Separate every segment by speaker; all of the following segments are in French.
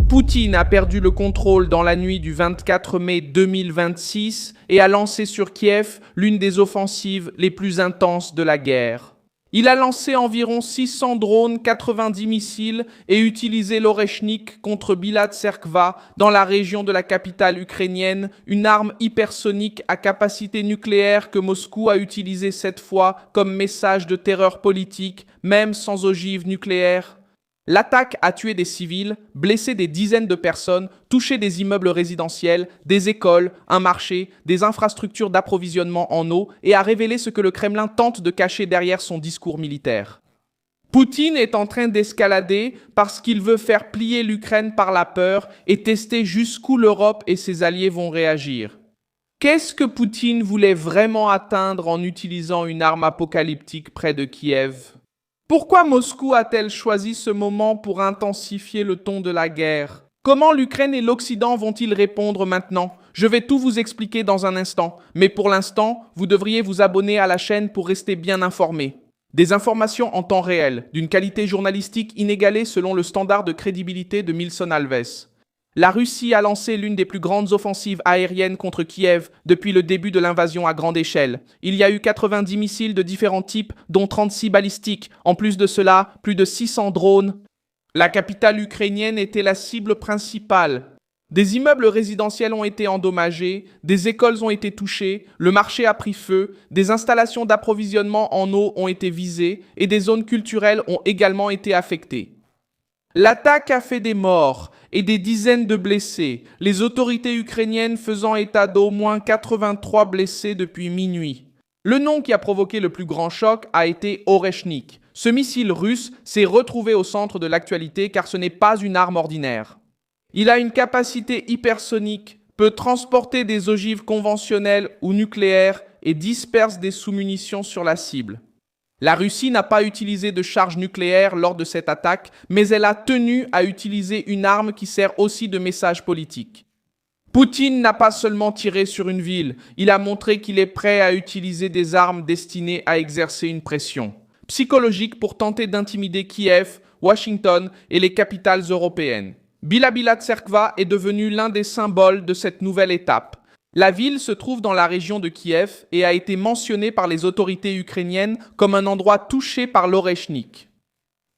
Speaker 1: Poutine a perdu le contrôle dans la nuit du 24 mai 2026 et a lancé sur Kiev l'une des offensives les plus intenses de la guerre. Il a lancé environ 600 drones, 90 missiles et utilisé l'Oreshnik contre Bilat-Tserkva dans la région de la capitale ukrainienne, une arme hypersonique à capacité nucléaire que Moscou a utilisée cette fois comme message de terreur politique, même sans ogive nucléaire. L'attaque a tué des civils, blessé des dizaines de personnes, touché des immeubles résidentiels, des écoles, un marché, des infrastructures d'approvisionnement en eau et a révélé ce que le Kremlin tente de cacher derrière son discours militaire. Poutine est en train d'escalader parce qu'il veut faire plier l'Ukraine par la peur et tester jusqu'où l'Europe et ses alliés vont réagir. Qu'est-ce que Poutine voulait vraiment atteindre en utilisant une arme apocalyptique près de Kiev ? Pourquoi Moscou a-t-elle choisi ce moment pour intensifier le ton de la guerre ? Comment l'Ukraine et l'Occident vont-ils répondre maintenant ? Je vais tout vous expliquer dans un instant, mais pour l'instant, vous devriez vous abonner à la chaîne pour rester bien informé. Des informations en temps réel, d'une qualité journalistique inégalée selon le standard de crédibilité de Milson Alves. La Russie a lancé l'une des plus grandes offensives aériennes contre Kiev depuis le début de l'invasion à grande échelle. Il y a eu 90 missiles de différents types, dont 36 balistiques. En plus de cela, plus de 600 drones. La capitale ukrainienne était la cible principale. Des immeubles résidentiels ont été endommagés, des écoles ont été touchées, le marché a pris feu, des installations d'approvisionnement en eau ont été visées et des zones culturelles ont également été affectées. L'attaque a fait des morts et des dizaines de blessés, les autorités ukrainiennes faisant état d'au moins 83 blessés depuis minuit. Le nom qui a provoqué le plus grand choc a été Oreshnik. Ce missile russe s'est retrouvé au centre de l'actualité car ce n'est pas une arme ordinaire. Il a une capacité hypersonique, peut transporter des ogives conventionnelles ou nucléaires et disperse des sous-munitions sur la cible. La Russie n'a pas utilisé de charge nucléaire lors de cette attaque, mais elle a tenu à utiliser une arme qui sert aussi de message politique. Poutine n'a pas seulement tiré sur une ville, il a montré qu'il est prêt à utiliser des armes destinées à exercer une pression psychologique pour tenter d'intimider Kiev, Washington et les capitales européennes. Bilat-Tserkva est devenu l'un des symboles de cette nouvelle étape. La ville se trouve dans la région de Kiev et a été mentionnée par les autorités ukrainiennes comme un endroit touché par l'Oreshnik.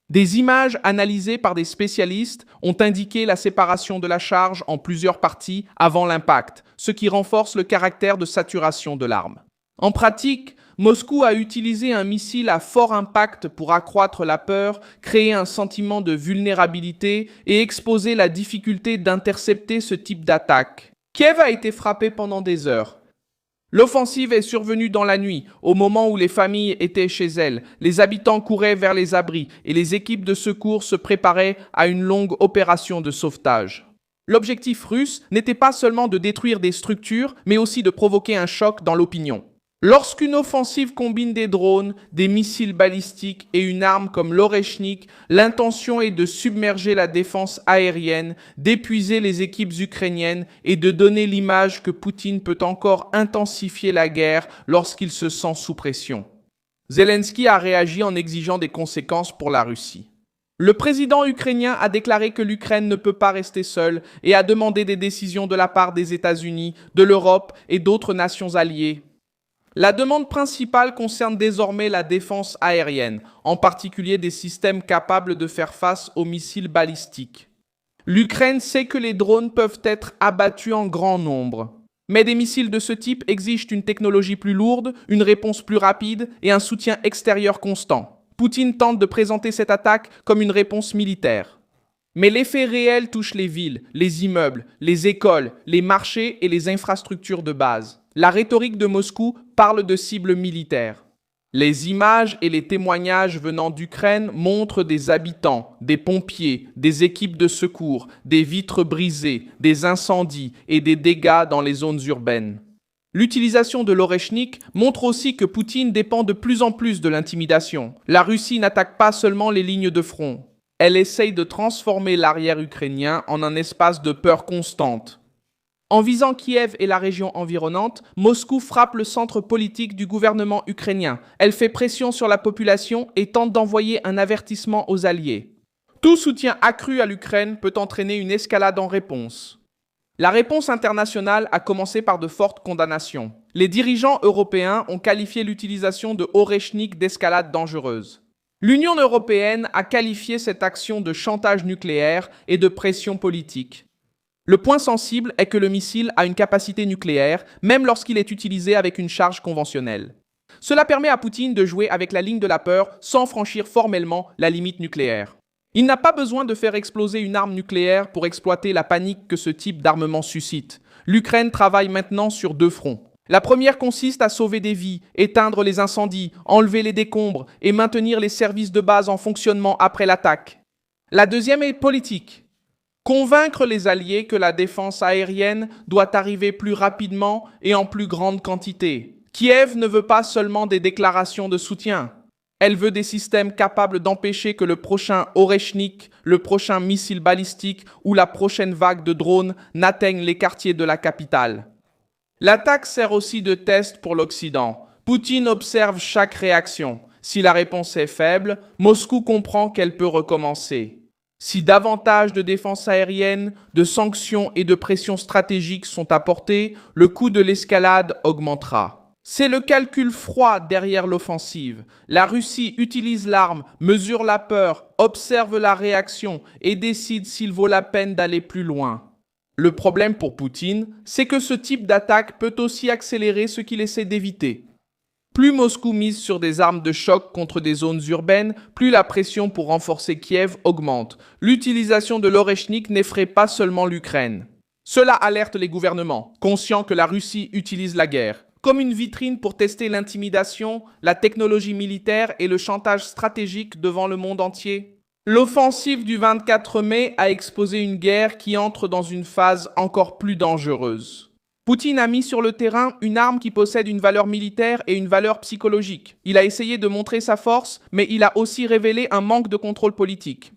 Speaker 1: Des images analysées par des spécialistes ont indiqué la séparation de la charge en plusieurs parties avant l'impact, ce qui renforce le caractère de saturation de l'arme. En pratique, Moscou a utilisé un missile à fort impact pour accroître la peur, créer un sentiment de vulnérabilité et exposer la difficulté d'intercepter ce type d'attaque. Kiev a été frappé pendant des heures. L'offensive est survenue dans la nuit, au moment où les familles étaient chez elles. Les habitants couraient vers les abris et les équipes de secours se préparaient à une longue opération de sauvetage. L'objectif russe n'était pas seulement de détruire des structures, mais aussi de provoquer un choc dans l'opinion. Lorsqu'une offensive combine des drones, des missiles balistiques et une arme comme l'Oreshnik, l'intention est de submerger la défense aérienne, d'épuiser les équipes ukrainiennes et de donner l'image que Poutine peut encore intensifier la guerre lorsqu'il se sent sous pression. Zelensky a réagi en exigeant des conséquences pour la Russie. Le président ukrainien a déclaré que l'Ukraine ne peut pas rester seule et a demandé des décisions de la part des États-Unis, de l'Europe et d'autres nations alliées. La demande principale concerne désormais la défense aérienne, en particulier des systèmes capables de faire face aux missiles balistiques. L'Ukraine sait que les drones peuvent être abattus en grand nombre. Mais des missiles de ce type exigent une technologie plus lourde, une réponse plus rapide et un soutien extérieur constant. Poutine tente de présenter cette attaque comme une réponse militaire. Mais l'effet réel touche les villes, les immeubles, les écoles, les marchés et les infrastructures de base. La rhétorique de Moscou parle de cibles militaires. Les images et les témoignages venant d'Ukraine montrent des habitants, des pompiers, des équipes de secours, des vitres brisées, des incendies et des dégâts dans les zones urbaines. L'utilisation de l'Oreshnik montre aussi que Poutine dépend de plus en plus de l'intimidation. La Russie n'attaque pas seulement les lignes de front. Elle essaye de transformer l'arrière ukrainien en un espace de peur constante. En visant Kiev et la région environnante, Moscou frappe le centre politique du gouvernement ukrainien. Elle fait pression sur la population et tente d'envoyer un avertissement aux alliés. Tout soutien accru à l'Ukraine peut entraîner une escalade en réponse. La réponse internationale a commencé par de fortes condamnations. Les dirigeants européens ont qualifié l'utilisation de Oreshnik d'escalade dangereuse. L'Union européenne a qualifié cette action de chantage nucléaire et de pression politique. Le point sensible est que le missile a une capacité nucléaire, même lorsqu'il est utilisé avec une charge conventionnelle. Cela permet à Poutine de jouer avec la ligne de la peur sans franchir formellement la limite nucléaire. Il n'a pas besoin de faire exploser une arme nucléaire pour exploiter la panique que ce type d'armement suscite. L'Ukraine travaille maintenant sur 2 fronts. La première consiste à sauver des vies, éteindre les incendies, enlever les décombres et maintenir les services de base en fonctionnement après l'attaque. La deuxième est politique. Convaincre les alliés que la défense aérienne doit arriver plus rapidement et en plus grande quantité. Kiev ne veut pas seulement des déclarations de soutien. Elle veut des systèmes capables d'empêcher que le prochain Oreshnik, le prochain missile balistique ou la prochaine vague de drones n'atteignent les quartiers de la capitale. L'attaque sert aussi de test pour l'Occident. Poutine observe chaque réaction. Si la réponse est faible, Moscou comprend qu'elle peut recommencer. Si davantage de défense aérienne, de sanctions et de pression stratégiques sont apportées, le coût de l'escalade augmentera. C'est le calcul froid derrière l'offensive. La Russie utilise l'arme, mesure la peur, observe la réaction et décide s'il vaut la peine d'aller plus loin. Le problème pour Poutine, c'est que ce type d'attaque peut aussi accélérer ce qu'il essaie d'éviter. Plus Moscou mise sur des armes de choc contre des zones urbaines, plus la pression pour renforcer Kiev augmente. L'utilisation de l'Oreshnik n'effraie pas seulement l'Ukraine. Cela alerte les gouvernements, conscients que la Russie utilise la guerre comme une vitrine pour tester l'intimidation, la technologie militaire et le chantage stratégique devant le monde entier. L'offensive du 24 mai a exposé une guerre qui entre dans une phase encore plus dangereuse. Poutine a mis sur le terrain une arme qui possède une valeur militaire et une valeur psychologique. Il a essayé de montrer sa force, mais il a aussi révélé un manque de contrôle politique.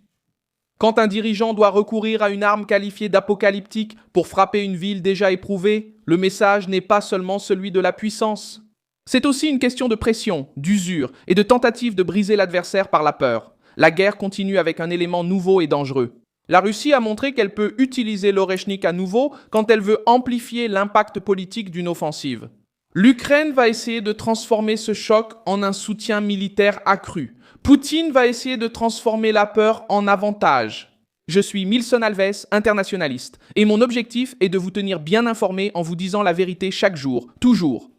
Speaker 1: Quand un dirigeant doit recourir à une arme qualifiée d'apocalyptique pour frapper une ville déjà éprouvée, le message n'est pas seulement celui de la puissance. C'est aussi une question de pression, d'usure et de tentative de briser l'adversaire par la peur. La guerre continue avec un élément nouveau et dangereux. La Russie a montré qu'elle peut utiliser l'Oreshnik à nouveau quand elle veut amplifier l'impact politique d'une offensive. L'Ukraine va essayer de transformer ce choc en un soutien militaire accru. Poutine va essayer de transformer la peur en avantage. Je suis Milson Alves, internationaliste, et mon objectif est de vous tenir bien informé en vous disant la vérité chaque jour, toujours.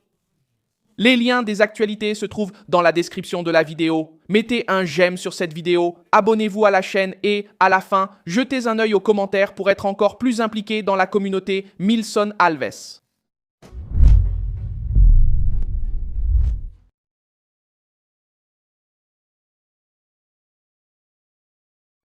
Speaker 1: Les liens des actualités se trouvent dans la description de la vidéo. Mettez un j'aime sur cette vidéo, abonnez-vous à la chaîne et, à la fin, jetez un œil aux commentaires pour être encore plus impliqué dans la communauté Milson Alves.